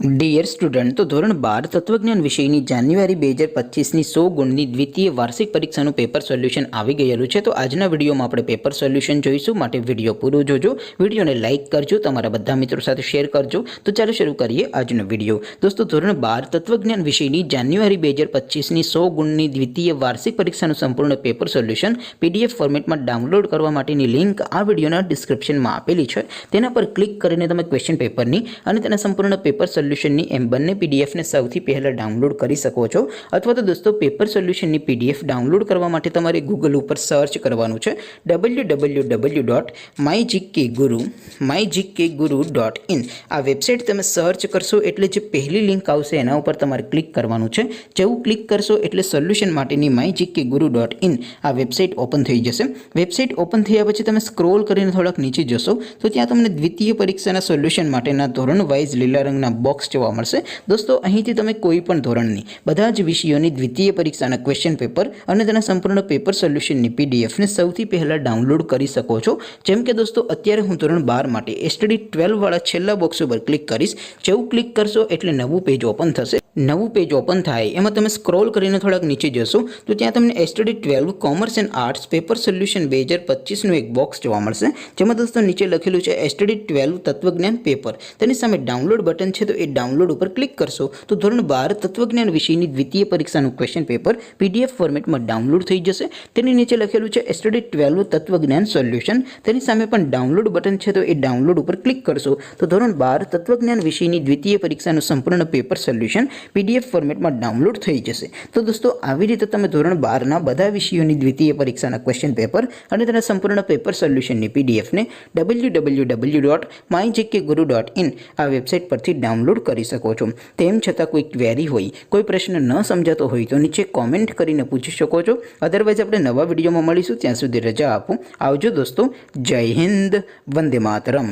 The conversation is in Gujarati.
ડિયર સ્ટુડન્ટ, તો ધોરણ 12 તત્વજ્ઞાન વિષયની જાન્યુઆરી 2025ની 100 ગુણની દ્વિતીય વાર્ષિક પરીક્ષાનું પેપર સોલ્યુશન આવી ગયેલું છે। તો આજના વિડીયોમાં આપણે પેપર સોલ્યુશન જોઈશું, માટે વિડીયો પૂરો જોજો, વિડીયોને લાઇક કરજો, તમારા બધા મિત્રો સાથે શેર કરજો। તો ચાલો શરૂ કરીએ આજનો વિડીયો। દોસ્તો, ધોરણ 12 તત્વજ્ઞાન વિષયની જાન્યુઆરી 2025ની 100 ગુણની દ્વિતીય વાર્ષિક પરીક્ષાનું સંપૂર્ણ પેપર સોલ્યુશન પીડીએફ ફોર્મેટમાં ડાઉનલોડ કરવા માટેની લિંક આ વિડીયોના ડિસ્ક્રિપ્શનમાં આપેલી છે। તેના પર ક્લિક કરીને તમે ક્વેશ્ચન પેપરની અને તેના સંપૂર્ણ પેપર સોલ્યુશનની એમ બંને પીડીએફને સૌથી પહેલાં ડાઉનલોડ કરી શકો છો। અથવા તો દોસ્તો, પેપર સોલ્યુશનની પીડીએફ ડાઉનલોડ કરવા માટે તમારે ગૂગલ ઉપર સર્ચ કરવાનું છે www.mygkguru.in। આ વેબસાઇટ તમે સર્ચ કરશો એટલે જે પહેલી લિંક આવશે એના ઉપર તમારે ક્લિક કરવાનું છે। જેવું ક્લિક કરશો એટલે સોલ્યુશન માટેની mygkguru.in આ વેબસાઇટ ઓપન થઈ જશે। વેબસાઇટ ઓપન થયા પછી તમે સ્ક્રોલ કરીને થોડાક નીચે જશો તો ત્યાં તમને દ્વિતીય પરીક્ષાના સોલ્યુશન માટેના ધોરણ વાઇઝ લીલા રંગના બોક્સ જોવા મળશે। દોસ્તો, અહીંથી તમે કોઈ પણ ધોરણની બધા જ વિષયોની દ્વિતીય પરીક્ષાના ક્વેશ્ચન પેપર અને તેના સંપૂર્ણ પેપર સોલ્યુશનની પીડીએફને સૌથી પહેલાં ડાઉનલોડ કરી શકો છો। જેમ કે દોસ્તો, અત્યારે હું ધોરણ 12 માટે એસટીડી 12 વાળા છેલ્લા બોક્સ ઉપર ક્લિક કરીશ। જેવું ક્લિક કરશો એટલે નવું પેજ ઓપન થશે। નવું પેજ ઓપન થાય એમાં તમે સ્ક્રોલ કરીને થોડાક નીચે જશો તો ત્યાં તમને STD 12 commerce and arts paper solution 2025નું એક બોક્સ જોવા મળશે, જેમાં દોસ્તો નીચે લખેલું છે એસટીડી 12 તત્વજ્ઞાન પેપર। તેની સામે ડાઉનલોડ બટન છે, તો એ ડાઉનલોડ ઉપર ક્લિક કરશો તો ધોરણ 12 તત્વજ્ઞાન વિષયની દ્વિતીય પરીક્ષાનું ક્વેશ્ચન પેપર પીડીએફ ફોર્મેટમાં ડાઉનલોડ થઈ જશે। તેની નીચે લખેલું છે એસટીડી 12 તત્વજ્ઞાન સોલ્યુશન, તેની સામે પણ ડાઉનલોડ બટન છે, તો એ ડાઉનલોડ ઉપર ક્લિક કરશો તો ધોરણ 12 તત્વજ્ઞાન વિષયની દ્વિતીય પરીક્ષાનું સંપૂર્ણ પેપર સોલ્યુશન પીડીએફ ફોર્મેટમાં ડાઉનલોડ થઈ જશે। તો દોસ્તો, આવી રીતે તમે ધોરણ 12ના બધા વિષયોની દ્વિતીય પરીક્ષાના ક્વેશ્ચન પેપર અને તેના સંપૂર્ણ પેપર સોલ્યુશનની પીડીએફને www.mygkguru.in આ વેબસાઇટ પરથી ડાઉનલોડ કરી શકો છો। તેમ છતાં કોઈ ક્વેરી હોય, કોઈ પ્રશ્ન ન સમજાતો હોય તો નીચે કોમેન્ટ કરીને પૂછી શકો છો। અધરવાઇઝ આપણે નવા વિડીયોમાં મળીશું, ત્યાં સુધી રજા આપો। આવજો દોસ્તો, જય હિન્દ, વંદે માતરમ।